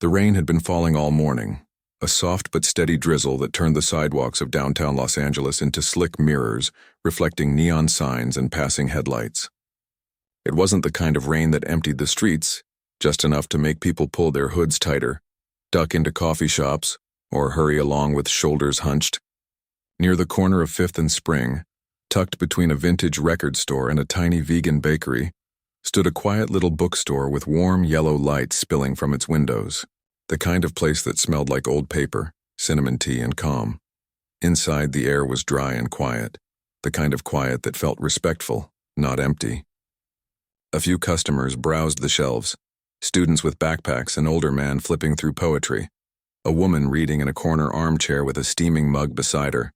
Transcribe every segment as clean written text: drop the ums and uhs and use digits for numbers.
The rain had been falling all morning, a soft but steady drizzle that turned the sidewalks of downtown Los Angeles into slick mirrors, reflecting neon signs and passing headlights. It wasn't the kind of rain that emptied the streets, just enough to make people pull their hoods tighter, duck into coffee shops, or hurry along with shoulders hunched. Near the corner of 5th and Spring, tucked between a vintage record store and a tiny vegan bakery, stood a quiet little bookstore with warm yellow light spilling from its windows, the kind of place that smelled like old paper, cinnamon tea, and calm. Inside, the air was dry and quiet, the kind of quiet that felt respectful, not empty. A few customers browsed the shelves, students with backpacks, an older man flipping through poetry, a woman reading in a corner armchair with a steaming mug beside her.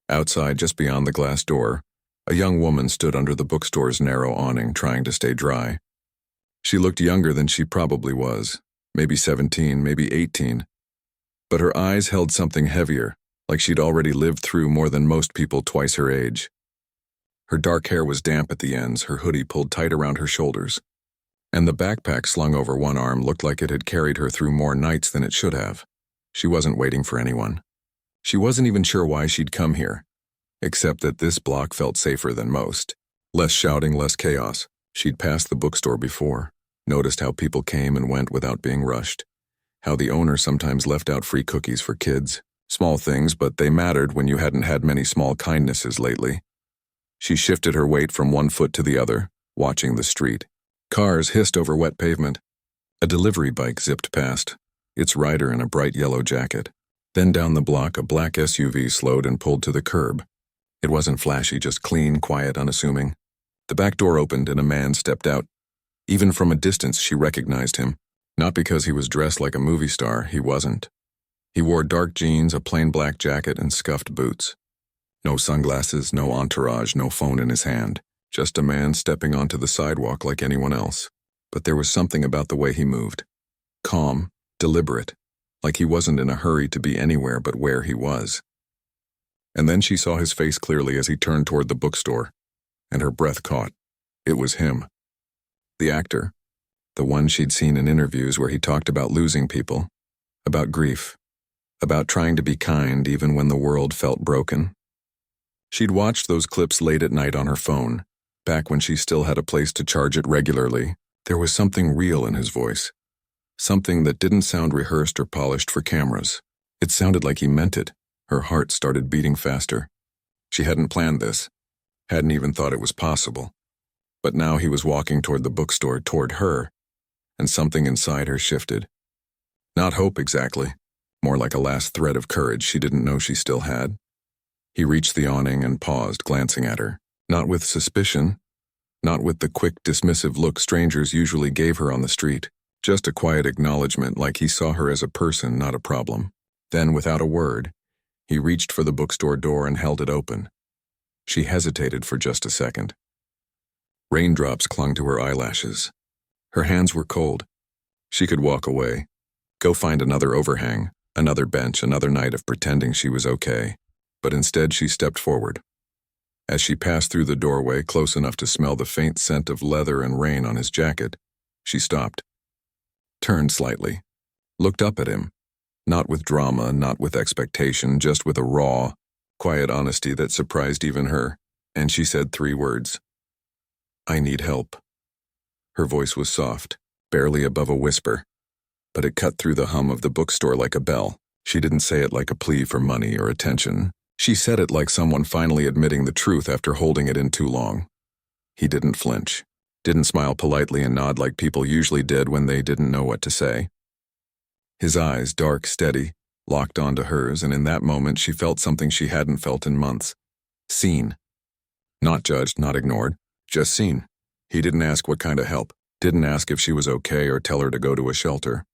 Outside, just beyond the glass door, a young woman stood under the bookstore's narrow awning, trying to stay dry. She looked younger than she probably was, maybe 17, maybe 18. But her eyes held something heavier, like she'd already lived through more than most people twice her age. Her dark hair was damp at the ends, her hoodie pulled tight around her shoulders, and the backpack slung over one arm looked like it had carried her through more nights than it should have. She wasn't waiting for anyone. She wasn't even sure why she'd come here, except that this block felt safer than most. Less shouting, less chaos. She'd passed the bookstore before, noticed how people came and went without being rushed, how the owner sometimes left out free cookies for kids. Small things, but they mattered when you hadn't had many small kindnesses lately. She shifted her weight from one foot to the other, watching the street. Cars hissed over wet pavement. A delivery bike zipped past, its rider in a bright yellow jacket. Then down the block, a black SUV slowed and pulled to the curb. It wasn't flashy, just clean, quiet, unassuming. The back door opened and a man stepped out. Even from a distance, she recognized him. Not because he was dressed like a movie star, he wasn't. He wore dark jeans, a plain black jacket, and scuffed boots. No sunglasses, no entourage, no phone in his hand. Just a man stepping onto the sidewalk like anyone else. But there was something about the way he moved. Calm, deliberate, like he wasn't in a hurry to be anywhere but where he was. And then she saw his face clearly as he turned toward the bookstore, and her breath caught. It was him. The actor. The one she'd seen in interviews where he talked about losing people, about grief, about trying to be kind even when the world felt broken. She'd watched those clips late at night on her phone, back when she still had a place to charge it regularly. There was something real in his voice, something that didn't sound rehearsed or polished for cameras. It sounded like he meant it. Her heart started beating faster. She hadn't planned this, hadn't even thought it was possible. But now he was walking toward the bookstore, toward her, and something inside her shifted. Not hope exactly, more like a last thread of courage she didn't know she still had. He reached the awning and paused, glancing at her, not with suspicion, not with the quick, dismissive look strangers usually gave her on the street, just a quiet acknowledgement like he saw her as a person, not a problem. Then, without a word, he reached for the bookstore door and held it open. She hesitated for just a second. Raindrops clung to her eyelashes. Her hands were cold. She could walk away, go find another overhang, another bench, another night of pretending she was okay. But instead she stepped forward. As she passed through the doorway, close enough to smell the faint scent of leather and rain on his jacket, she stopped, turned slightly, looked up at him, not with drama, not with expectation, just with a raw, quiet honesty that surprised even her, and she said 3 words. "I need help." Her voice was soft, barely above a whisper, but it cut through the hum of the bookstore like a bell. She didn't say it like a plea for money or attention. She said it like someone finally admitting the truth after holding it in too long. He didn't flinch, didn't smile politely and nod like people usually did when they didn't know what to say. His eyes, dark, steady, locked onto hers, and in that moment she felt something she hadn't felt in months. Seen. Not judged, not ignored, just seen. He didn't ask what kind of help, didn't ask if she was okay or tell her to go to a shelter.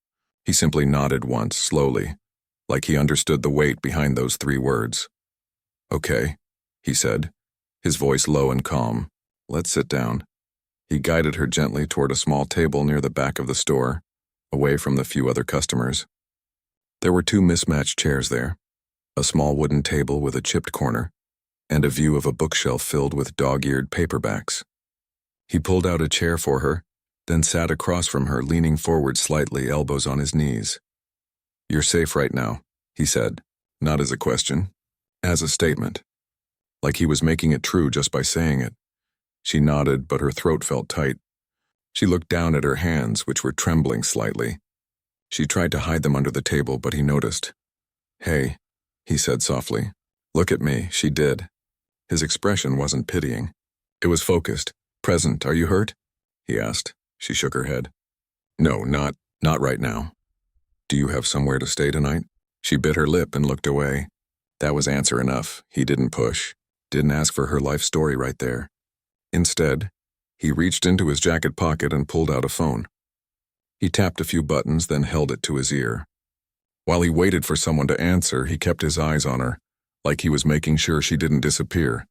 He simply nodded once, slowly, like he understood the weight behind those 3 words. "Okay," he said, his voice low and calm. "Let's sit down." He guided her gently toward a small table near the back of the store, away from the few other customers. There were 2 mismatched chairs there, a small wooden table with a chipped corner, and a view of a bookshelf filled with dog-eared paperbacks. He pulled out a chair for her, then sat across from her, leaning forward slightly, elbows on his knees. "You're safe right now," he said, not as a question, as a statement. Like he was making it true just by saying it. She nodded, but her throat felt tight. She looked down at her hands, which were trembling slightly. She tried to hide them under the table, but he noticed. "Hey," he said softly. "Look at me." She did. His expression wasn't pitying. It was focused, present. "Are you hurt?" he asked. She shook her head. "No, not right now." "Do you have somewhere to stay tonight?" She bit her lip and looked away. That was answer enough. He didn't push, didn't ask for her life story right there. Instead, he reached into his jacket pocket and pulled out a phone. He tapped a few buttons, then held it to his ear. While he waited for someone to answer, he kept his eyes on her, like he was making sure she didn't disappear.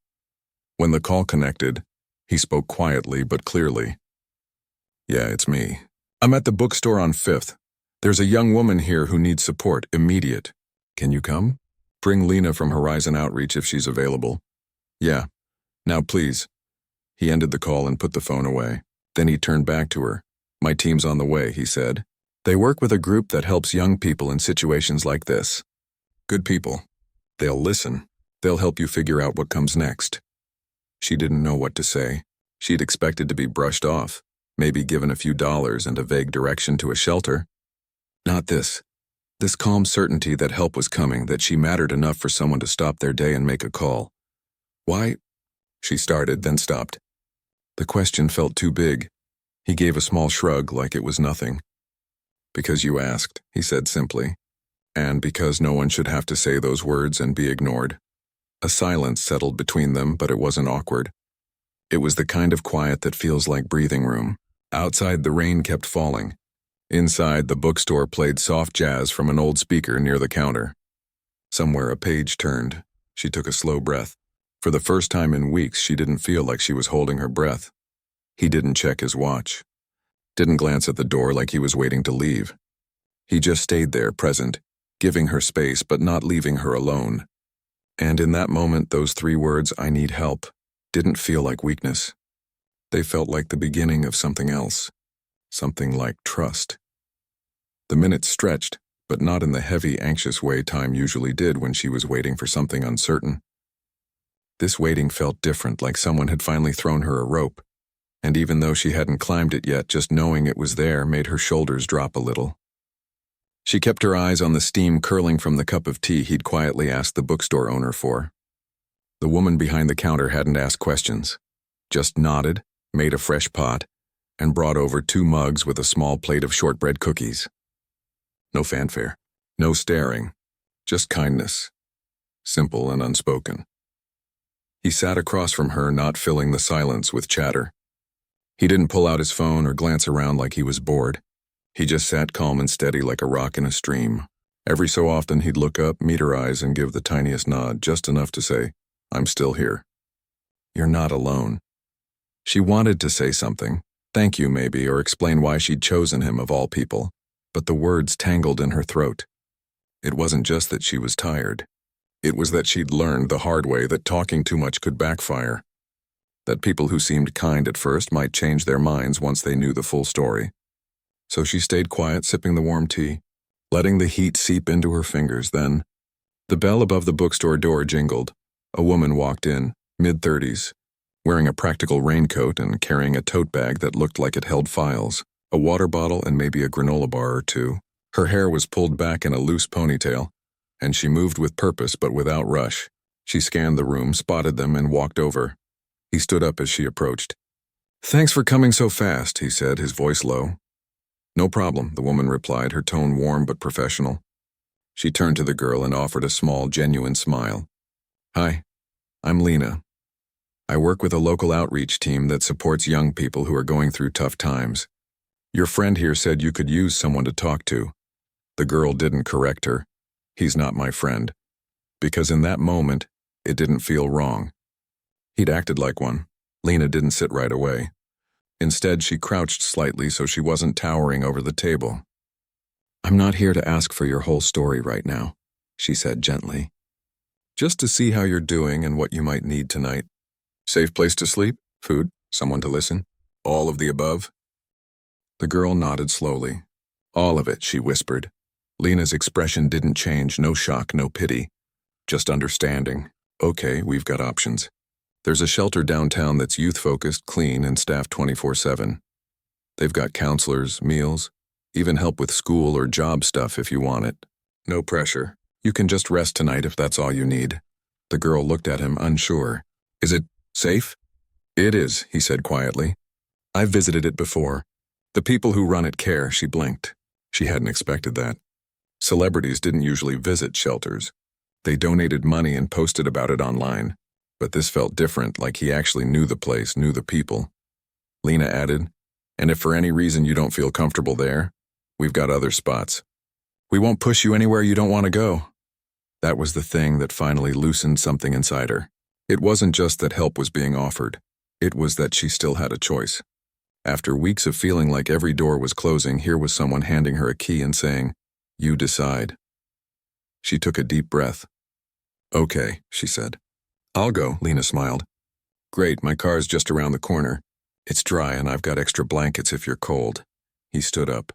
When the call connected, he spoke quietly but clearly. "Yeah, it's me. I'm at the bookstore on 5th. There's a young woman here who needs support, immediate. Can you come? Bring Lena from Horizon Outreach if she's available." "Yeah. Now please." He ended the call and put the phone away. Then he turned back to her. "My team's on the way," he said. "They work with a group that helps young people in situations like this. Good people. They'll listen. They'll help you figure out what comes next." She didn't know what to say. She'd expected to be brushed off, maybe given a few dollars and a vague direction to a shelter. Not this. This calm certainty that help was coming, that she mattered enough for someone to stop their day and make a call. "Why?" She started, then stopped. The question felt too big. He gave a small shrug, like it was nothing. "Because you asked," he said simply. And because no one should have to say those words and be ignored. A silence settled between them, but it wasn't awkward. It was the kind of quiet that feels like breathing room. Outside, the rain kept falling. Inside, the bookstore played soft jazz from an old speaker near the counter. Somewhere a page turned. She took a slow breath. For the first time in weeks, she didn't feel like she was holding her breath. He didn't check his watch. Didn't glance at the door like he was waiting to leave. He just stayed there, present, giving her space but not leaving her alone. And in that moment, those 3 words, "I need help," didn't feel like weakness. They felt like the beginning of something else. Something like trust. The minutes stretched, but not in the heavy, anxious way time usually did when she was waiting for something uncertain. This waiting felt different, like someone had finally thrown her a rope. And even though she hadn't climbed it yet, just knowing it was there made her shoulders drop a little. She kept her eyes on the steam curling from the cup of tea he'd quietly asked the bookstore owner for. The woman behind the counter hadn't asked questions, just nodded, made a fresh pot, and brought over 2 mugs with a small plate of shortbread cookies. No fanfare, no staring, just kindness, simple and unspoken. He sat across from her, not filling the silence with chatter. He didn't pull out his phone or glance around like he was bored. He just sat calm and steady like a rock in a stream. Every so often he'd look up, meet her eyes, and give the tiniest nod, just enough to say, "I'm still here." "You're not alone." She wanted to say something, thank you maybe, or explain why she'd chosen him of all people, but the words tangled in her throat. It wasn't just that she was tired. It was that she'd learned the hard way that talking too much could backfire. That people who seemed kind at first might change their minds once they knew the full story. So she stayed quiet, sipping the warm tea, letting the heat seep into her fingers. Then, the bell above the bookstore door jingled. A woman walked in, mid-30s, wearing a practical raincoat and carrying a tote bag that looked like it held files, a water bottle, and maybe a granola bar or 2. Her hair was pulled back in a loose ponytail, and she moved with purpose but without rush. She scanned the room, spotted them, and walked over. He stood up as she approached. "Thanks for coming so fast," he said, his voice low. "No problem," the woman replied, her tone warm but professional. She turned to the girl and offered a small, genuine smile. "Hi, I'm Lena. I work with a local outreach team that supports young people who are going through tough times. Your friend here said you could use someone to talk to." The girl didn't correct her. "He's not my friend." Because in that moment, it didn't feel wrong. He'd acted like one. Lena didn't sit right away. Instead, she crouched slightly so she wasn't towering over the table. "I'm not here to ask for your whole story right now," she said gently. "Just to see how you're doing and what you might need tonight. Safe place to sleep? Food? Someone to listen? All of the above?" The girl nodded slowly. All of it, she whispered. Lena's expression didn't change, no shock, no pity. Just understanding. Okay, we've got options. There's a shelter downtown that's youth-focused, clean, and staffed 24/7. They've got counselors, meals, even help with school or job stuff if you want it. No pressure. You can just rest tonight if that's all you need. The girl looked at him, unsure. Is it safe? It is, he said quietly. I've visited it before. The people who run it care, she blinked. She hadn't expected that. Celebrities didn't usually visit shelters. They donated money and posted about it online. But this felt different, like he actually knew the place, knew the people. Lena added, and if for any reason you don't feel comfortable there, we've got other spots. We won't push you anywhere you don't want to go. That was the thing that finally loosened something inside her. It wasn't just that help was being offered. It was that she still had a choice. After weeks of feeling like every door was closing, here was someone handing her a key and saying, "You decide." She took a deep breath. Okay, she said. I'll go, Lena smiled. Great, my car's just around the corner. It's dry and I've got extra blankets if you're cold. He stood up.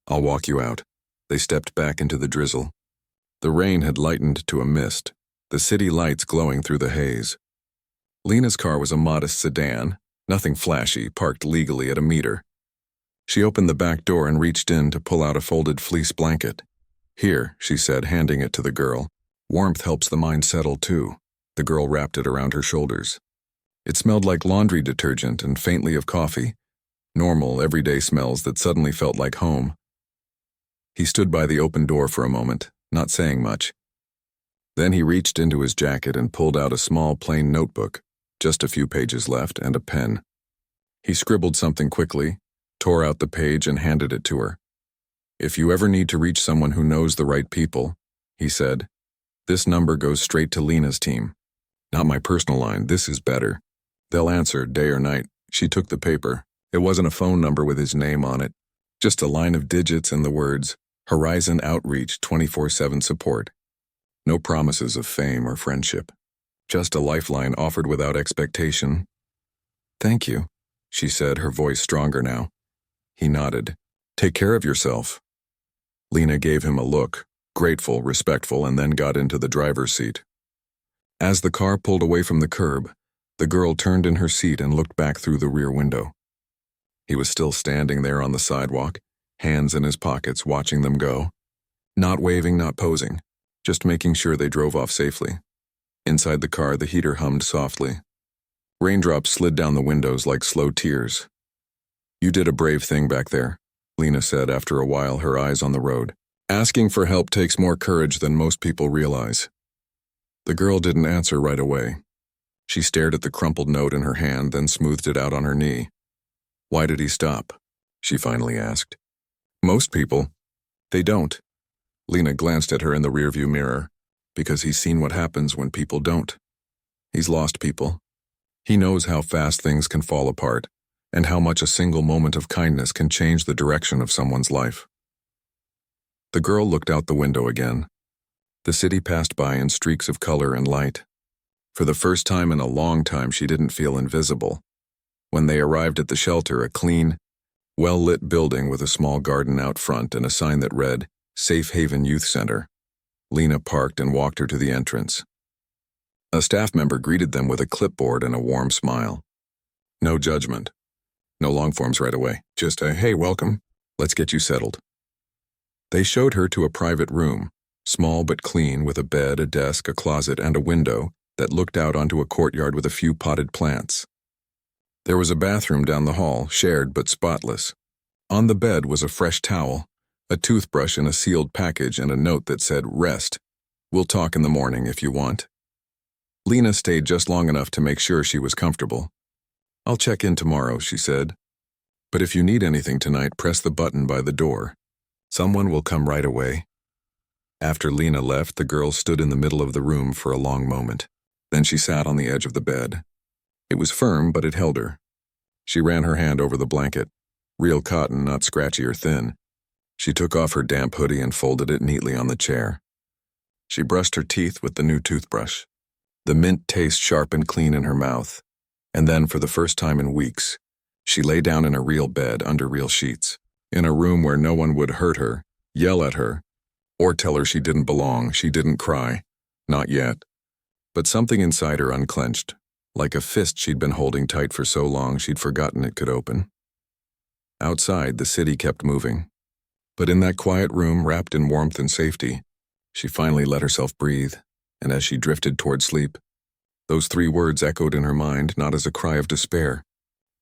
I'll walk you out. They stepped back into the drizzle. The rain had lightened to a mist, the city lights glowing through the haze. Lena's car was a modest sedan, nothing flashy, parked legally at a meter. She opened the back door and reached in to pull out a folded fleece blanket. Here, she said, handing it to the girl. Warmth helps the mind settle too. The girl wrapped it around her shoulders. It smelled like laundry detergent and faintly of coffee. Normal, everyday smells that suddenly felt like home. He stood by the open door for a moment, not saying much. Then he reached into his jacket and pulled out a small, plain notebook, just a few pages left, and a pen. He scribbled something quickly, tore out the page and handed it to her. If you ever need to reach someone who knows the right people, he said, this number goes straight to Lena's team. Not my personal line, this is better. They'll answer day or night. She took the paper. It wasn't a phone number with his name on it, just a line of digits and the words, Horizon Outreach 24/7 support. No promises of fame or friendship. Just a lifeline offered without expectation. Thank you, she said, her voice stronger now. He nodded. Take care of yourself. Lena gave him a look, grateful, respectful, and then got into the driver's seat. As the car pulled away from the curb, the girl turned in her seat and looked back through the rear window. He was still standing there on the sidewalk, hands in his pockets, watching them go. Not waving, not posing, just making sure they drove off safely. Inside the car, the heater hummed softly. Raindrops slid down the windows like slow tears. You did a brave thing back there, Lena said after a while, her eyes on the road. Asking for help takes more courage than most people realize. The girl didn't answer right away. She stared at the crumpled note in her hand, then smoothed it out on her knee. Why did he stop? She finally asked. Most people. They don't. Lena glanced at her in the rearview mirror, because he's seen what happens when people don't. He's lost people. He knows how fast things can fall apart, and how much a single moment of kindness can change the direction of someone's life. The girl looked out the window again. The city passed by in streaks of color and light. For the first time in a long time, she didn't feel invisible. When they arrived at the shelter, a clean, well-lit building with a small garden out front and a sign that read, Safe Haven Youth Center, Lena parked and walked her to the entrance. A staff member greeted them with a clipboard and a warm smile. No judgment. No long forms right away. Just a, hey, welcome. Let's get you settled. They showed her to a private room, small but clean, with a bed, a desk, a closet, and a window that looked out onto a courtyard with a few potted plants. There was a bathroom down the hall, shared but spotless. On the bed was a fresh towel, a toothbrush in a sealed package, and a note that said, Rest. We'll talk in the morning if you want. Lena stayed just long enough to make sure she was comfortable. I'll check in tomorrow, she said. But if you need anything tonight, press the button by the door. Someone will come right away. After Lena left, the girl stood in the middle of the room for a long moment. Then she sat on the edge of the bed. It was firm, but it held her. She ran her hand over the blanket. Real cotton, not scratchy or thin. She took off her damp hoodie and folded it neatly on the chair. She brushed her teeth with the new toothbrush. The mint taste sharp and clean in her mouth. And then, for the first time in weeks, she lay down in a real bed under real sheets. in a room where no one would hurt her, yell at her, or tell her she didn't belong. She didn't cry. Not yet. But something inside her unclenched, like a fist she'd been holding tight for so long she'd forgotten it could open. Outside, the city kept moving. But in that quiet room, wrapped in warmth and safety, she finally let herself breathe, and as she drifted toward sleep, those 3 words echoed in her mind not as a cry of despair,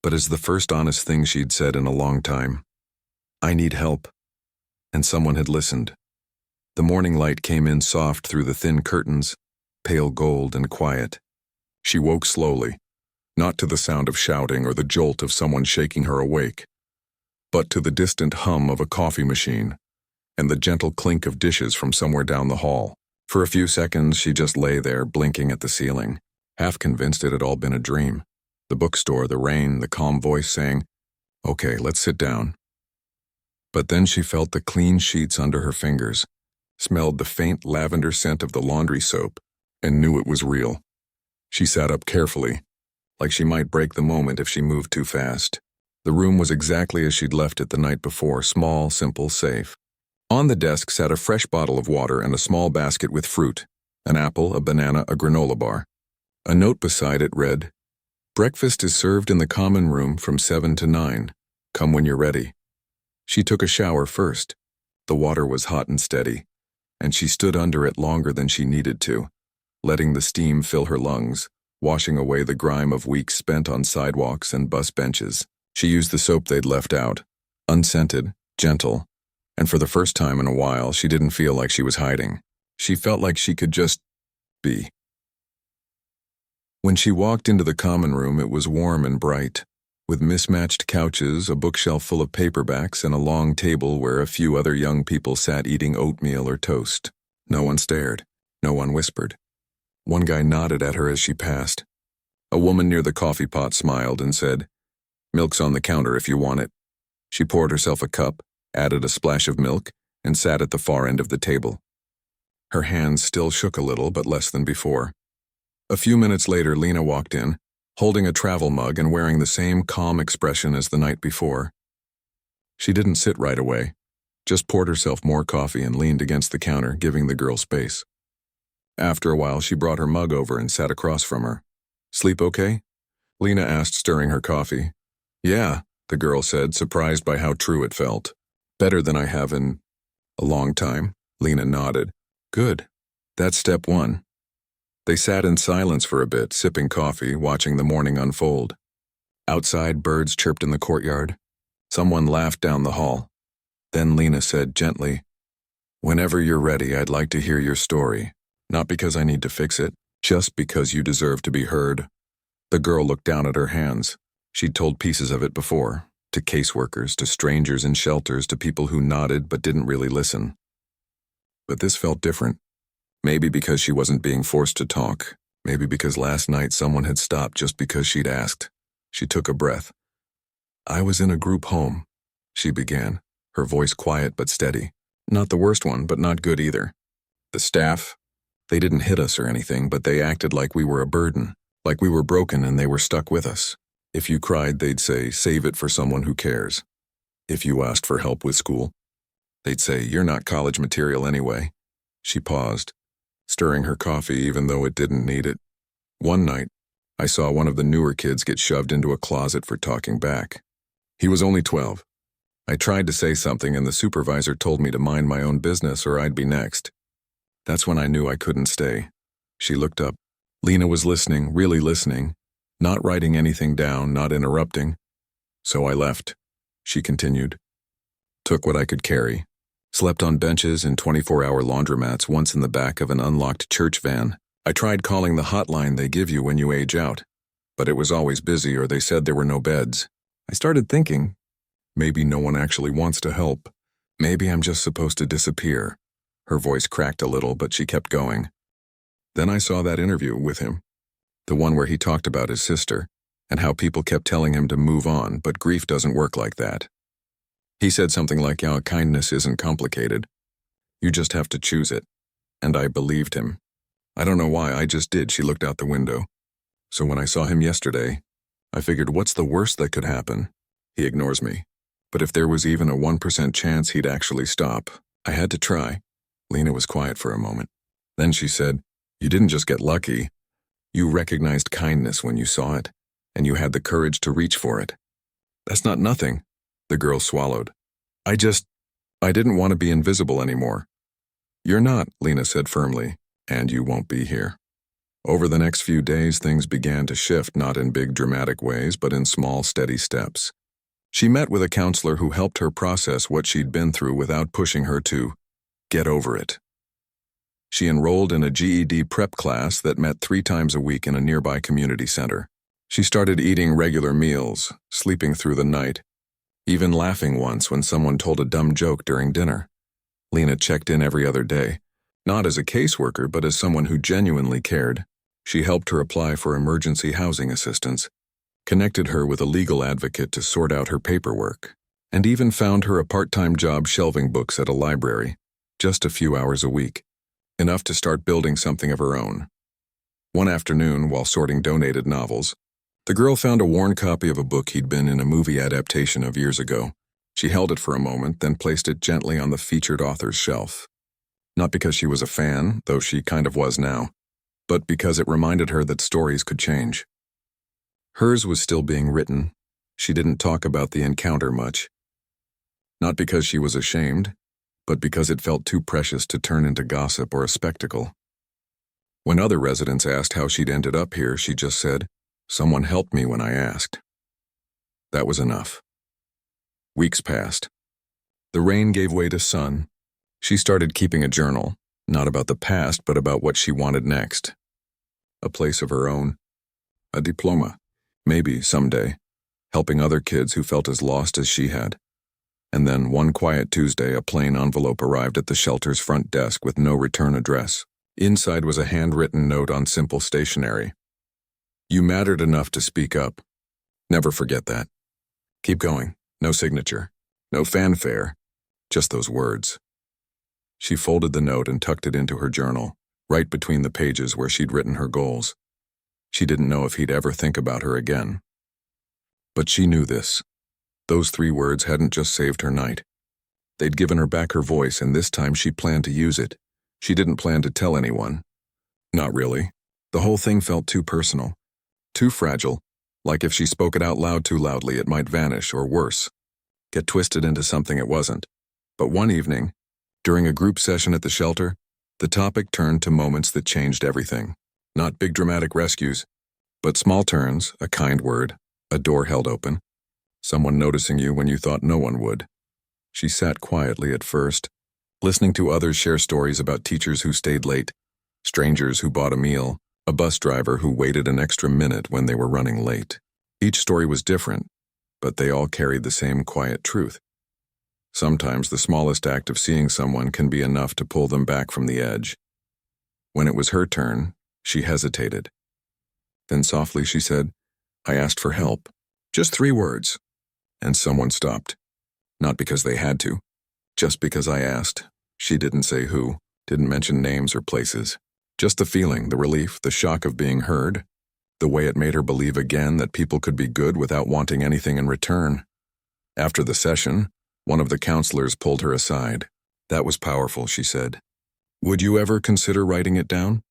but as the first honest thing she'd said in a long time. I need help. And someone had listened. The morning light came in soft through the thin curtains, pale gold and quiet. She woke slowly, not to the sound of shouting or the jolt of someone shaking her awake, but to the distant hum of a coffee machine and the gentle clink of dishes from somewhere down the hall. For a few seconds, she just lay there, blinking at the ceiling, half convinced it had all been a dream. The bookstore, the rain, the calm voice saying, "Okay, let's sit down." But then she felt the clean sheets under her fingers, smelled the faint lavender scent of the laundry soap, and knew it was real. She sat up carefully, like she might break the moment if she moved too fast. The room was exactly as she'd left it the night before, small, simple, safe. On the desk sat a fresh bottle of water and a small basket with fruit, an apple, a banana, a granola bar. A note beside it read, "Breakfast is served in the common room from 7 to 9. Come when you're ready." She took a shower first. The water was hot and steady, and she stood under it longer than she needed to, letting the steam fill her lungs, washing away the grime of weeks spent on sidewalks and bus benches. She used the soap they'd left out, unscented, gentle, and for the first time in a while, she didn't feel like she was hiding. She felt like she could just be. When she walked into the common room, it was warm and bright, with mismatched couches, a bookshelf full of paperbacks, and a long table where a few other young people sat eating oatmeal or toast. No one stared. No one whispered. One guy nodded at her as she passed. A woman near the coffee pot smiled and said, "Milk's on the counter if you want it." She poured herself a cup, added a splash of milk, and sat at the far end of the table. Her hands still shook a little, but less than before. A few minutes later, Lena walked in, holding a travel mug and wearing the same calm expression as the night before. She didn't sit right away, just poured herself more coffee and leaned against the counter, giving the girl space. After a while, she brought her mug over and sat across from her. "Sleep okay?" Lena asked, stirring her coffee. "Yeah," the girl said, surprised by how true it felt. "Better than I have in a long time." Lena nodded. "Good. That's step 1. They sat in silence for a bit, sipping coffee, watching the morning unfold. Outside, birds chirped in the courtyard. Someone laughed down the hall. Then Lena said gently, "Whenever you're ready, I'd like to hear your story. Not because I need to fix it, just because you deserve to be heard." The girl looked down at her hands. She'd told pieces of it before, to caseworkers, to strangers in shelters, to people who nodded but didn't really listen. But this felt different. Maybe because she wasn't being forced to talk. Maybe because last night someone had stopped just because she'd asked. She took a breath. "I was in a group home," she began, her voice quiet but steady. "Not the worst one, but not good either. The staff, they didn't hit us or anything, but they acted like we were a burden, like we were broken and they were stuck with us. If you cried, they'd say, 'Save it for someone who cares.' If you asked for help with school, they'd say, 'You're not college material anyway.'" She paused, stirring her coffee even though it didn't need it. "One night, I saw one of the newer kids get shoved into a closet for talking back. He was only 12. I tried to say something and the supervisor told me to mind my own business or I'd be next. That's when I knew I couldn't stay." She looked up. Lena was listening, really listening, not writing anything down, not interrupting. "So I left," she continued. "Took what I could carry. Slept on benches in 24-hour laundromats, once in the back of an unlocked church van. I tried calling the hotline they give you when you age out, but it was always busy or they said there were no beds. I started thinking, maybe no one actually wants to help. Maybe I'm just supposed to disappear." Her voice cracked a little, but she kept going. "Then I saw that interview with him, the one where he talked about his sister, and how people kept telling him to move on, but grief doesn't work like that. He said something like, "How kindness isn't complicated. You just have to choose it." And I believed him. I don't know why, I just did. She looked out the window. "So when I saw him yesterday, I figured, what's the worst that could happen? He ignores me. But if there was even a 1% chance he'd actually stop, I had to try. Lena was quiet for a moment. Then she said, "You didn't just get lucky. You recognized kindness when you saw it, and you had the courage to reach for it." "That's not nothing," the girl swallowed. I didn't want to be invisible anymore." "You're not," Lena said firmly, "and you won't be here." Over the next few days, things began to shift, not in big dramatic ways, but in small, steady steps. She met with a counselor who helped her process what she'd been through without pushing her to get over it. She enrolled in a GED prep class that met 3 times a week in a nearby community center. She started eating regular meals, sleeping through the night, even laughing once when someone told a dumb joke during dinner. Lena checked in every other day, not as a caseworker but as someone who genuinely cared. She helped her apply for emergency housing assistance, connected her with a legal advocate to sort out her paperwork, and even found her a part-time job shelving books at a library, just a few hours a week, enough to start building something of her own. One afternoon, while sorting donated novels, the girl found a worn copy of a book he'd been in a movie adaptation of years ago. She held it for a moment, then placed it gently on the featured author's shelf. Not because she was a fan, though she kind of was now, but because it reminded her that stories could change. Hers was still being written. She didn't talk about the encounter much. Not because she was ashamed, but because it felt too precious to turn into gossip or a spectacle. When other residents asked how she'd ended up here, she just said, "Someone helped me when I asked." That was enough. Weeks passed. The rain gave way to sun. She started keeping a journal, not about the past, but about what she wanted next. A place of her own. A diploma. Maybe, someday. Helping other kids who felt as lost as she had. And then, one quiet Tuesday, a plain envelope arrived at the shelter's front desk with no return address. Inside was a handwritten note on simple stationery. "You mattered enough to speak up. Never forget that. Keep going. No signature. No fanfare. Just those words." She folded the note and tucked it into her journal, right between the pages where she'd written her goals. She didn't know if he'd ever think about her again. But she knew this. Those 3 words hadn't just saved her night. They'd given her back her voice, and this time she planned to use it. She didn't plan to tell anyone. Not really. The whole thing felt too personal. Too fragile, like if she spoke it out loud too loudly, it might vanish, or worse, get twisted into something it wasn't. But one evening, during a group session at the shelter, the topic turned to moments that changed everything. Not big dramatic rescues, but small turns, a kind word, a door held open, someone noticing you when you thought no one would. She sat quietly at first, listening to others share stories about teachers who stayed late, strangers who bought a meal, a bus driver who waited an extra minute when they were running late. Each story was different, but they all carried the same quiet truth. Sometimes the smallest act of seeing someone can be enough to pull them back from the edge. When it was her turn, she hesitated. Then softly she said, "I asked for help." Just 3 words. And someone stopped. Not because they had to, just because I asked. She didn't say who, didn't mention names or places. Just the feeling, the relief, the shock of being heard. The way it made her believe again that people could be good without wanting anything in return. After the session, one of the counselors pulled her aside. "That was powerful," she said. "Would you ever consider writing it down?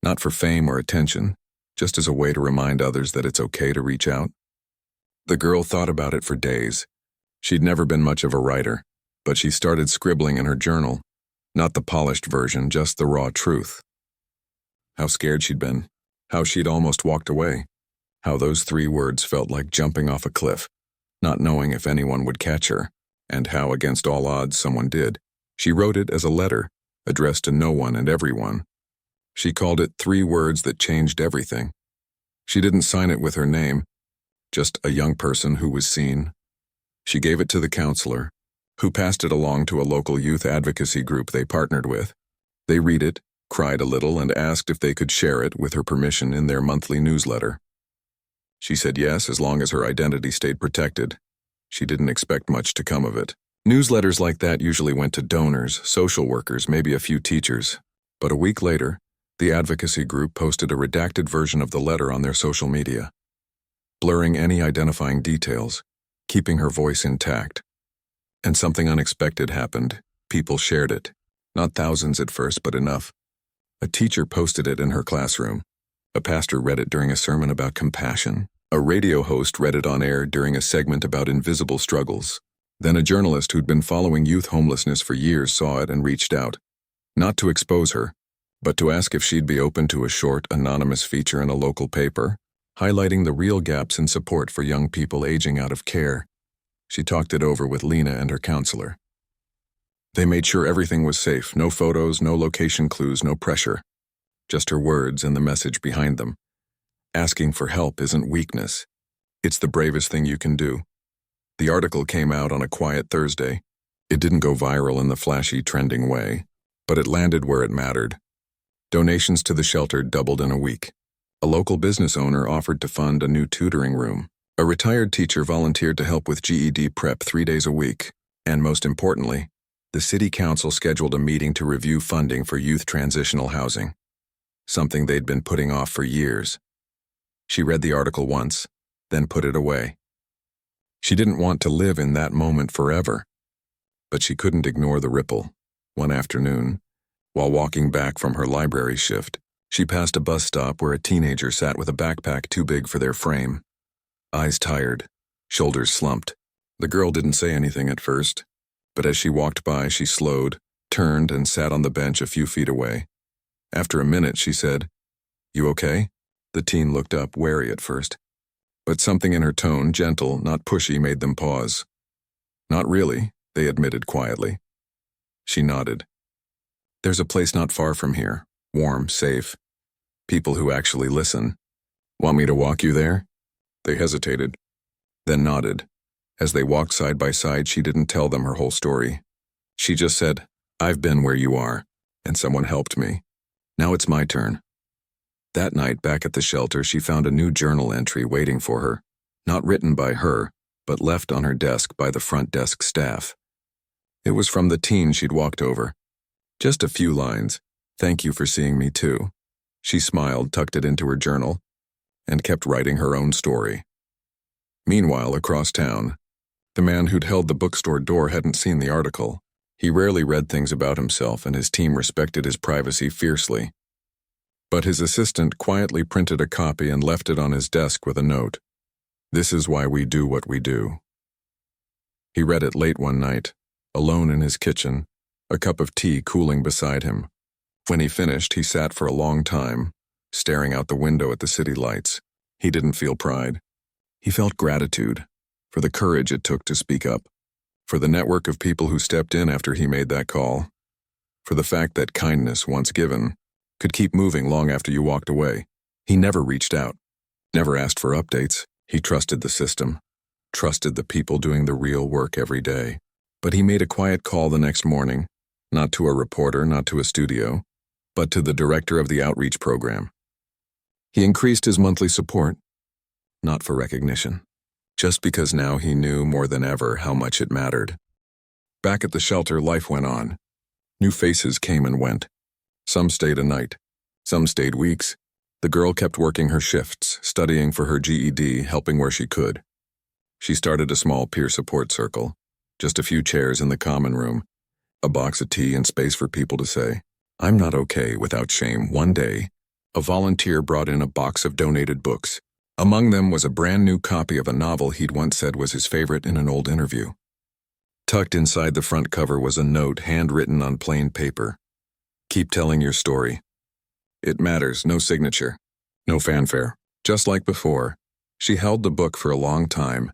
Not for fame or attention, just as a way to remind others that it's okay to reach out." The girl thought about it for days. She'd never been much of a writer, but she started scribbling in her journal. Not the polished version, just the raw truth. How scared she'd been. How she'd almost walked away. How those 3 words felt like jumping off a cliff, not knowing if anyone would catch her. And how, against all odds, someone did. She wrote it as a letter, addressed to no one and everyone. She called it 3 words that changed everything. She didn't sign it with her name, just a young person who was seen. She gave it to the counselor, who passed it along to a local youth advocacy group they partnered with. They read it, cried a little, and asked if they could share it with her permission in their monthly newsletter. She said yes, as long as her identity stayed protected. She didn't expect much to come of it. Newsletters like that usually went to donors, social workers, maybe a few teachers. But a week later, the advocacy group posted a redacted version of the letter on their social media, blurring any identifying details, keeping her voice intact. And something unexpected happened. People shared it. Not thousands at first, but enough. A teacher posted it in her classroom. A pastor read it during a sermon about compassion. A radio host read it on air during a segment about invisible struggles. Then a journalist who'd been following youth homelessness for years saw it and reached out. Not to expose her, but to ask if she'd be open to a short, anonymous feature in a local paper, highlighting the real gaps in support for young people aging out of care. She talked it over with Lena and her counselor. They made sure everything was safe, no photos, no location clues, no pressure. Just her words and the message behind them. Asking for help isn't weakness. It's the bravest thing you can do. The article came out on a quiet Thursday. It didn't go viral in the flashy, trending way, but it landed where it mattered. Donations to the shelter doubled in a week. A local business owner offered to fund a new tutoring room. A retired teacher volunteered to help with GED prep 3 days a week. And most importantly, the city council scheduled a meeting to review funding for youth transitional housing. Something they'd been putting off for years. She read the article once, then put it away. She didn't want to live in that moment forever. But she couldn't ignore the ripple. One afternoon, while walking back from her library shift, she passed a bus stop where a teenager sat with a backpack too big for their frame. Eyes tired, shoulders slumped. The girl didn't say anything at first, but as she walked by, she slowed, turned, and sat on the bench a few feet away. After a minute, she said, "You okay?" The teen looked up, wary at first. But something in her tone, gentle, not pushy, made them pause. "Not really," they admitted quietly. She nodded. "There's a place not far from here, warm, safe. People who actually listen. Want me to walk you there?" They hesitated, then nodded. As they walked side by side, she didn't tell them her whole story. She just said, "I've been where you are, and someone helped me. Now it's my turn." That night, back at the shelter, she found a new journal entry waiting for her, not written by her, but left on her desk by the front desk staff. It was from the teen she'd walked over. Just a few lines. "Thank you for seeing me too." She smiled, tucked it into her journal, and kept writing her own story. Meanwhile, across town, the man who'd held the bookstore door hadn't seen the article. He rarely read things about himself, and his team respected his privacy fiercely. But his assistant quietly printed a copy and left it on his desk with a note. "This is why we do what we do." He read it late one night, alone in his kitchen, a cup of tea cooling beside him. When he finished, he sat for a long time, staring out the window at the city lights. He didn't feel pride. He felt gratitude for the courage it took to speak up, for the network of people who stepped in after he made that call, for the fact that kindness, once given, could keep moving long after you walked away. He never reached out, never asked for updates. He trusted the system, trusted the people doing the real work every day. But he made a quiet call the next morning, not to a reporter, not to a studio, but to the director of the outreach program. He increased his monthly support, not for recognition, just because now he knew more than ever how much it mattered. Back at the shelter, life went on. New faces came and went. Some stayed a night. Some stayed weeks. The girl kept working her shifts, studying for her GED, helping where she could. She started a small peer support circle, just a few chairs in the common room, a box of tea and space for people to say, "I'm not okay," without shame. One day, a volunteer brought in a box of donated books. Among them was a brand new copy of a novel he'd once said was his favorite in an old interview. Tucked inside the front cover was a note handwritten on plain paper. "Keep telling your story. It matters, no signature, no fanfare." Just like before, she held the book for a long time,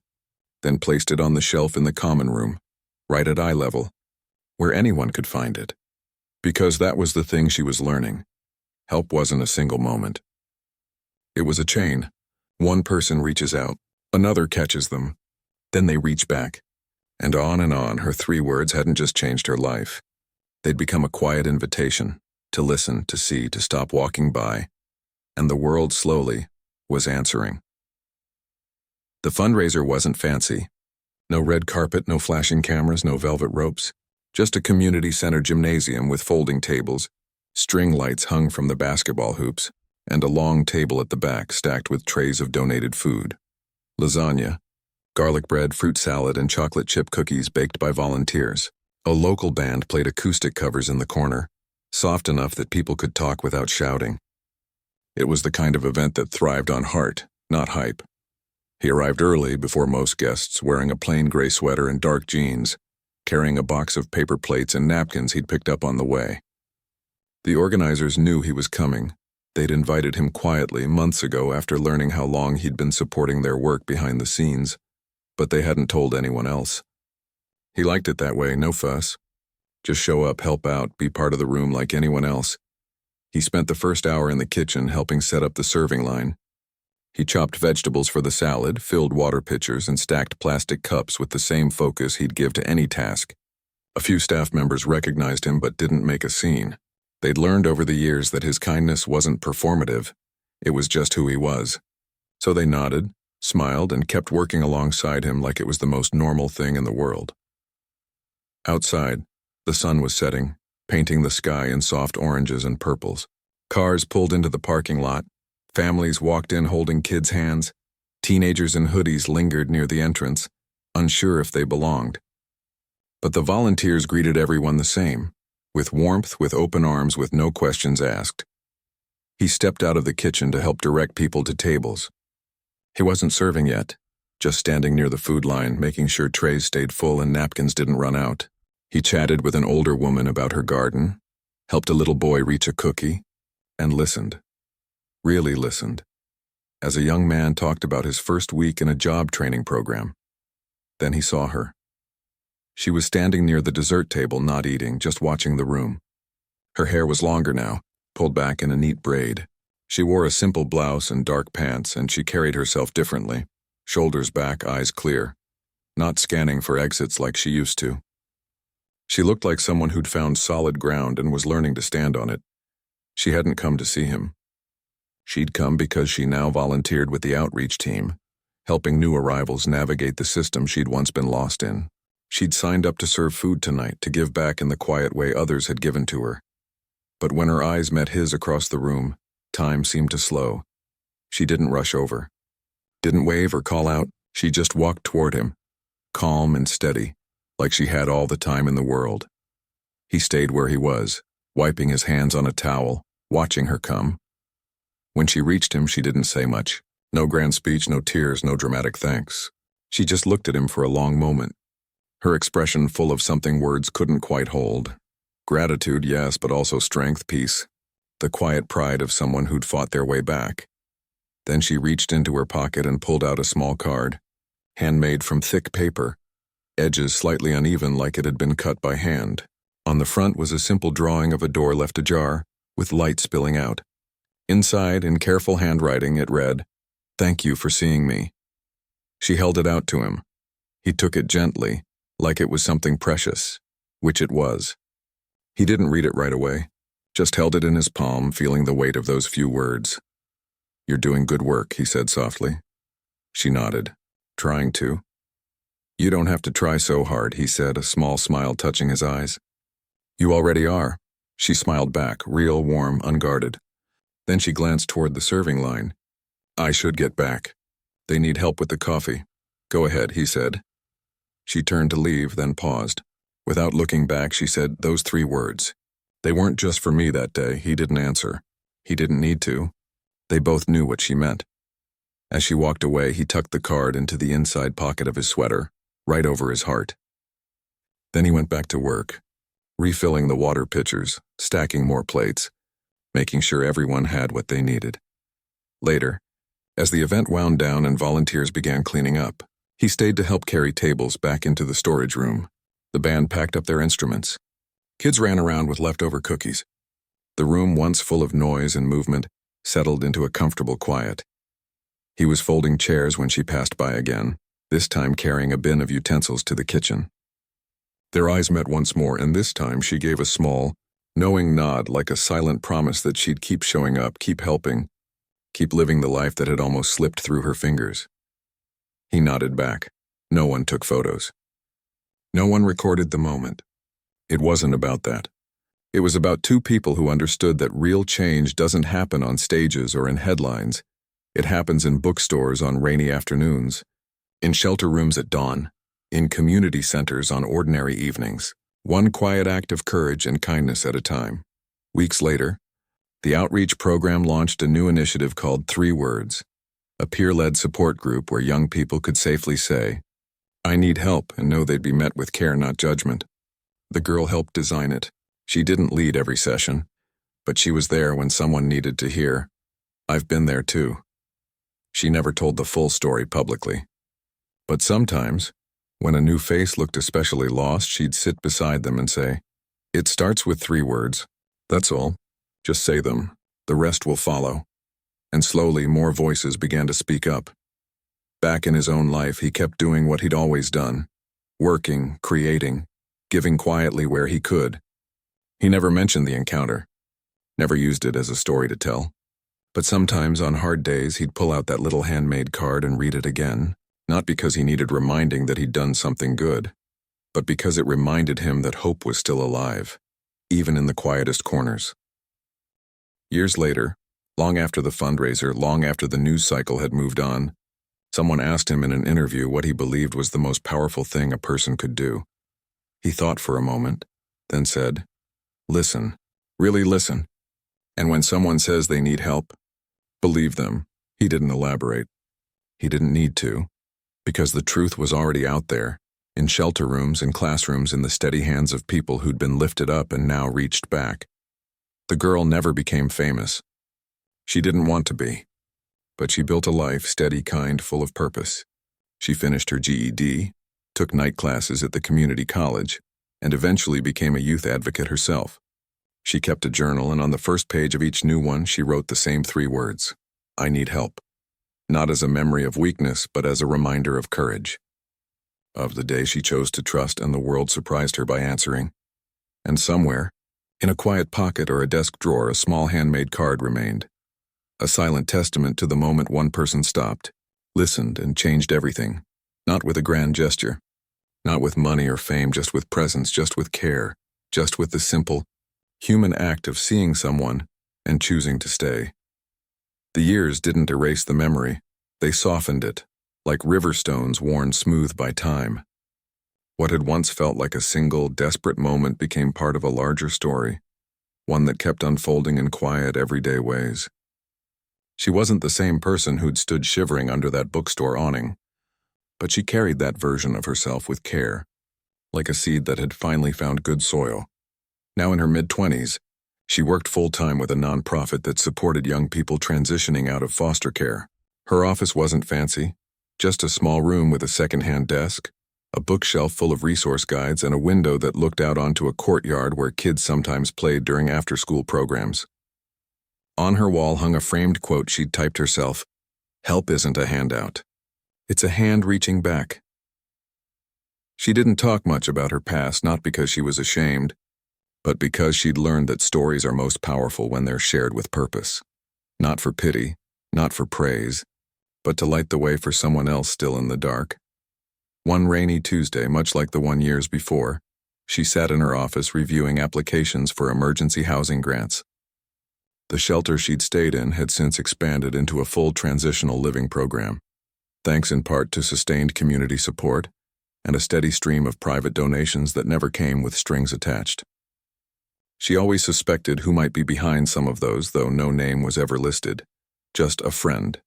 then placed it on the shelf in the common room, right at eye level, where anyone could find it. Because that was the thing she was learning. Help wasn't a single moment. It was a chain. One person reaches out, another catches them, then they reach back. And on, her 3 words hadn't just changed her life. They'd become a quiet invitation to listen, to see, to stop walking by. And the world slowly was answering. The fundraiser wasn't fancy. No red carpet, no flashing cameras, no velvet ropes. Just a community center gymnasium with folding tables, string lights hung from the basketball hoops, and a long table at the back stacked with trays of donated food. Lasagna, garlic bread, fruit salad, and chocolate chip cookies baked by volunteers. A local band played acoustic covers in the corner, soft enough that people could talk without shouting. It was the kind of event that thrived on heart, not hype. He arrived early before most guests, wearing a plain gray sweater and dark jeans, carrying a box of paper plates and napkins he'd picked up on the way. The organizers knew he was coming. They'd invited him quietly months ago after learning how long he'd been supporting their work behind the scenes, but they hadn't told anyone else. He liked it that way, no fuss. Just show up, help out, be part of the room like anyone else. He spent the first hour in the kitchen helping set up the serving line. He chopped vegetables for the salad, filled water pitchers, and stacked plastic cups with the same focus he'd give to any task. A few staff members recognized him but didn't make a scene. They'd learned over the years that his kindness wasn't performative. It was just who he was. So they nodded, smiled, and kept working alongside him like it was the most normal thing in the world. Outside, the sun was setting, painting the sky in soft oranges and purples. Cars pulled into the parking lot. Families walked in holding kids' hands. Teenagers in hoodies lingered near the entrance, unsure if they belonged. But the volunteers greeted everyone the same, with warmth, with open arms, with no questions asked. He stepped out of the kitchen to help direct people to tables. He wasn't serving yet, just standing near the food line, making sure trays stayed full and napkins didn't run out. He chatted with an older woman about her garden, helped a little boy reach a cookie, and listened. Really listened. As a young man talked about his first week in a job training program. Then he saw her. She was standing near the dessert table, not eating, just watching the room. Her hair was longer now, pulled back in a neat braid. She wore a simple blouse and dark pants, and she carried herself differently, shoulders back, eyes clear, not scanning for exits like she used to. She looked like someone who'd found solid ground and was learning to stand on it. She hadn't come to see him. She'd come because she now volunteered with the outreach team, helping new arrivals navigate the system she'd once been lost in. She'd signed up to serve food tonight, to give back in the quiet way others had given to her. But when her eyes met his across the room, time seemed to slow. She didn't rush over. Didn't wave or call out. She just walked toward him, calm and steady, like she had all the time in the world. He stayed where he was, wiping his hands on a towel, watching her come. When she reached him, she didn't say much. No grand speech, no tears, no dramatic thanks. She just looked at him for a long moment, her expression full of something words couldn't quite hold. Gratitude, yes, but also strength, peace, the quiet pride of someone who'd fought their way back. Then she reached into her pocket and pulled out a small card, handmade from thick paper, edges slightly uneven like it had been cut by hand. On the front was a simple drawing of a door left ajar, with light spilling out. Inside, in careful handwriting, it read, "Thank you for seeing me." She held it out to him. He took it gently, like it was something precious, which it was. He didn't read it right away, just held it in his palm, feeling the weight of those few words. "You're doing good work," he said softly. She nodded, trying to. "You don't have to try so hard," he said, a small smile touching his eyes. "You already are." She smiled back, real, warm, unguarded. Then she glanced toward the serving line. "I should get back. They need help with the coffee." "Go ahead," he said. She turned to leave, then paused. Without looking back, she said those 3 words. They weren't just for me that day. He didn't answer. He didn't need to. They both knew what she meant. As she walked away, he tucked the card into the inside pocket of his sweater, right over his heart. Then he went back to work, refilling the water pitchers, stacking more plates, making sure everyone had what they needed. Later, as the event wound down and volunteers began cleaning up, he stayed to help carry tables back into the storage room. The band packed up their instruments. Kids ran around with leftover cookies. The room, once full of noise and movement, settled into a comfortable quiet. He was folding chairs when she passed by again, this time carrying a bin of utensils to the kitchen. Their eyes met once more, and this time she gave a small, knowing nod like a silent promise that she'd keep showing up, keep helping, keep living the life that had almost slipped through her fingers. He nodded back. No one took photos. No one recorded the moment. It wasn't about that. It was about 2 people who understood that real change doesn't happen on stages or in headlines. It happens in bookstores on rainy afternoons, in shelter rooms at dawn, in community centers on ordinary evenings, one quiet act of courage and kindness at a time. Weeks later, the outreach program launched a new initiative called 3 Words, a peer-led support group where young people could safely say, "I need help," and know they'd be met with care, not judgment. The girl helped design it. She didn't lead every session, but she was there when someone needed to hear, "I've been there too." She never told the full story publicly. But sometimes, when a new face looked especially lost, she'd sit beside them and say, "It starts with 3 words. That's all. Just say them. The rest will follow." And slowly, more voices began to speak up. Back in his own life, he kept doing what he'd always done, working, creating, giving quietly where he could. He never mentioned the encounter, never used it as a story to tell. But sometimes on hard days, he'd pull out that little handmade card and read it again, not because he needed reminding that he'd done something good, but because it reminded him that hope was still alive, even in the quietest corners. Years later, long after the fundraiser, long after the news cycle had moved on, someone asked him in an interview what he believed was the most powerful thing a person could do. He thought for a moment, then said, "Listen, really listen. And when someone says they need help, believe them." He didn't elaborate. He didn't need to, because the truth was already out there, in shelter rooms and classrooms, in the steady hands of people who'd been lifted up and now reached back. The girl never became famous. She didn't want to be. But she built a life, steady, kind, full of purpose. She finished her GED, took night classes at the community college, and eventually became a youth advocate herself. She kept a journal, and on the first page of each new one, she wrote the same 3 words, "I need help." Not as a memory of weakness, but as a reminder of courage. Of the day she chose to trust, and the world surprised her by answering. And somewhere, in a quiet pocket or a desk drawer, a small handmade card remained. A silent testament to the moment one person stopped, listened, and changed everything. Not with a grand gesture, not with money or fame, just with presence, just with care, just with the simple, human act of seeing someone and choosing to stay. The years didn't erase the memory, they softened it, like river stones worn smooth by time. What had once felt like a single, desperate moment became part of a larger story, one that kept unfolding in quiet, everyday ways. She wasn't the same person who'd stood shivering under that bookstore awning, but she carried that version of herself with care, like a seed that had finally found good soil. Now in her mid-20s, she worked full-time with a nonprofit that supported young people transitioning out of foster care. Her office wasn't fancy, just a small room with a second-hand desk, a bookshelf full of resource guides, and a window that looked out onto a courtyard where kids sometimes played during after-school programs. On her wall hung a framed quote she'd typed herself, "Help isn't a handout. It's a hand reaching back." She didn't talk much about her past, not because she was ashamed, but because she'd learned that stories are most powerful when they're shared with purpose. Not for pity, not for praise, but to light the way for someone else still in the dark. One rainy Tuesday, much like the one years before, she sat in her office reviewing applications for emergency housing grants. The shelter she'd stayed in had since expanded into a full transitional living program, thanks in part to sustained community support and a steady stream of private donations that never came with strings attached. She always suspected who might be behind some of those, though no name was ever listed. Just a friend.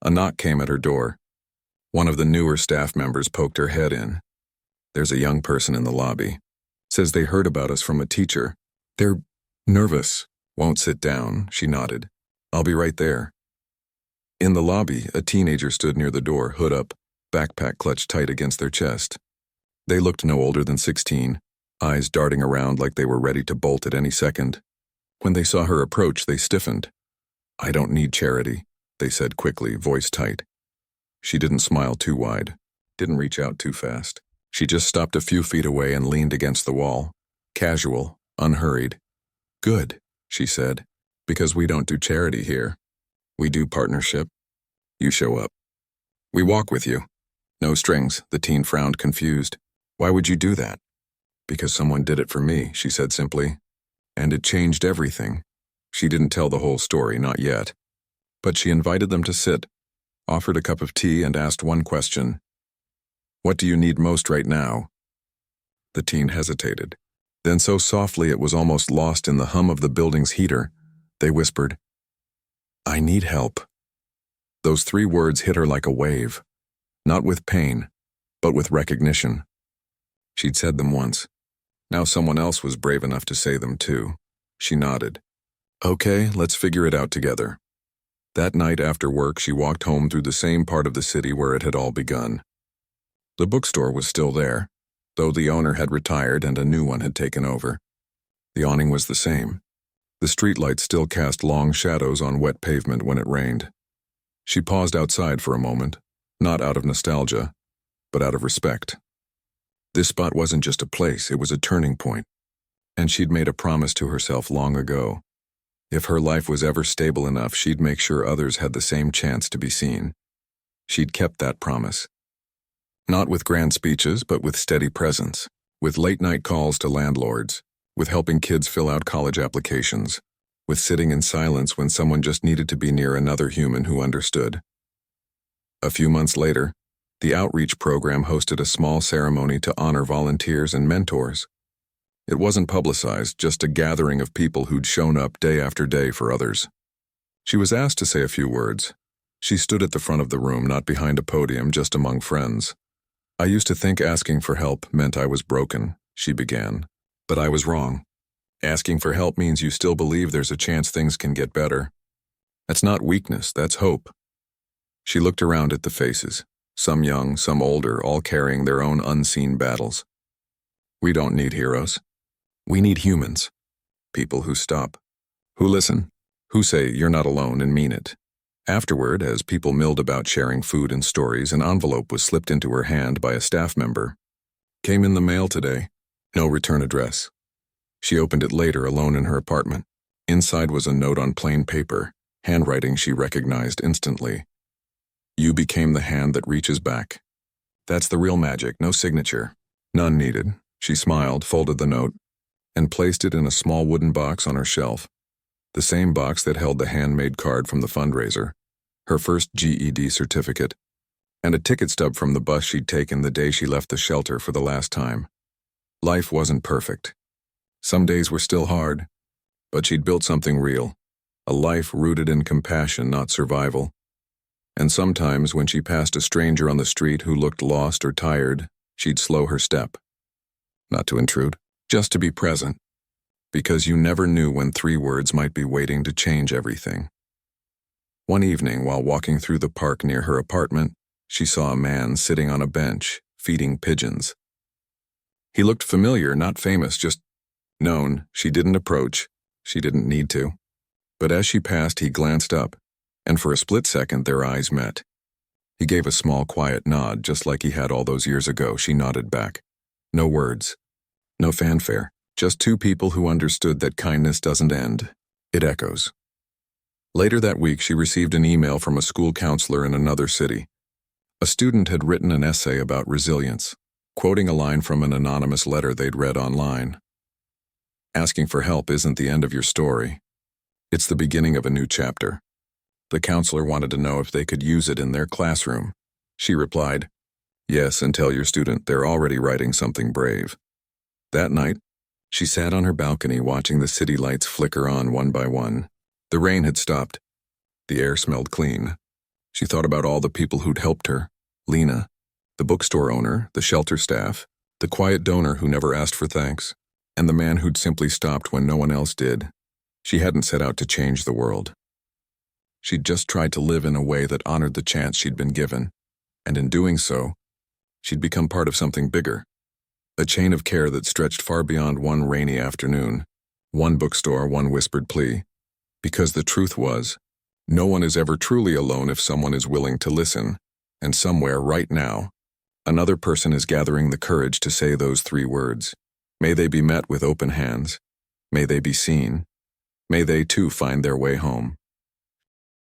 A knock came at her door. One of the newer staff members poked her head in. "There's a young person in the lobby. Says they heard about us from a teacher. They're nervous. Won't sit down," she nodded. "I'll be right there." In the lobby, a teenager stood near the door, hood up, backpack clutched tight against their chest. They looked no older than 16, eyes darting around like they were ready to bolt at any second. When they saw her approach, they stiffened. "I don't need charity," they said quickly, voice tight. She didn't smile too wide, didn't reach out too fast. She just stopped a few feet away and leaned against the wall, casual, unhurried. "Good," she said, "because we don't do charity here. We do partnership. You show up. We walk with you. No strings." The teen frowned, confused. "Why would you do that?" "Because someone did it for me," she said simply. "And it changed everything." She didn't tell the whole story, not yet. But she invited them to sit, offered a cup of tea, and asked one question. What do you need most right now? The teen hesitated. Then so softly it was almost lost in the hum of the building's heater, they whispered, I need help. Those 3 words hit her like a wave, not with pain, but with recognition. She'd said them once. Now someone else was brave enough to say them too. She nodded. Okay, let's figure it out together. That night after work, she walked home through the same part of the city where it had all begun. The bookstore was still there, though the owner had retired and a new one had taken over. The awning was the same. The streetlights still cast long shadows on wet pavement when it rained. She paused outside for a moment, not out of nostalgia, but out of respect. This spot wasn't just a place, it was a turning point, and she'd made a promise to herself long ago. If her life was ever stable enough, she'd make sure others had the same chance to be seen. She'd kept that promise. Not with grand speeches, but with steady presence, with late-night calls to landlords, with helping kids fill out college applications, with sitting in silence when someone just needed to be near another human who understood. A few months later, the outreach program hosted a small ceremony to honor volunteers and mentors. It wasn't publicized, just a gathering of people who'd shown up day after day for others. She was asked to say a few words. She stood at the front of the room, not behind a podium, just among friends. I used to think asking for help meant I was broken, she began. But I was wrong. Asking for help means you still believe there's a chance things can get better. That's not weakness, that's hope. She looked around at the faces, some young, some older, all carrying their own unseen battles. We don't need heroes. We need humans. People who stop, who listen, who say you're not alone and mean it. Afterward, as people milled about sharing food and stories, an envelope was slipped into her hand by a staff member. Came in the mail today. No return address. She opened it later, alone in her apartment. Inside was a note on plain paper, handwriting she recognized instantly. You became the hand that reaches back. That's the real magic, no signature. None needed. She smiled, folded the note, and placed it in a small wooden box on her shelf. The same box that held the handmade card from the fundraiser, her first GED certificate, and a ticket stub from the bus she'd taken the day she left the shelter for the last time. Life wasn't perfect. Some days were still hard, but she'd built something real, a life rooted in compassion, not survival. And sometimes when she passed a stranger on the street who looked lost or tired, she'd slow her step. Not to intrude, just to be present. Because you never knew when 3 words might be waiting to change everything. One evening, while walking through the park near her apartment, she saw a man sitting on a bench, feeding pigeons. He looked familiar, not famous, just known. She didn't approach. She didn't need to. But as she passed, he glanced up, and for a split second their eyes met. He gave a small, quiet nod, just like he had all those years ago. She nodded back. No words. No fanfare. Just 2 people who understood that kindness doesn't end. It echoes. Later that week, she received an email from a school counselor in another city. A student had written an essay about resilience, quoting a line from an anonymous letter they'd read online. Asking for help isn't the end of your story. It's the beginning of a new chapter. The counselor wanted to know if they could use it in their classroom. She replied, yes, and tell your student they're already writing something brave. That night, she sat on her balcony watching the city lights flicker on one by one. The rain had stopped. The air smelled clean. She thought about all the people who'd helped her. Lena, the bookstore owner, the shelter staff, the quiet donor who never asked for thanks, and the man who'd simply stopped when no one else did. She hadn't set out to change the world. She'd just tried to live in a way that honored the chance she'd been given, and in doing so, she'd become part of something bigger. A chain of care that stretched far beyond one rainy afternoon, one bookstore, one whispered plea. Because the truth was, no one is ever truly alone if someone is willing to listen, and somewhere right now, another person is gathering the courage to say those 3 words. May they be met with open hands. May they be seen. May they too find their way home.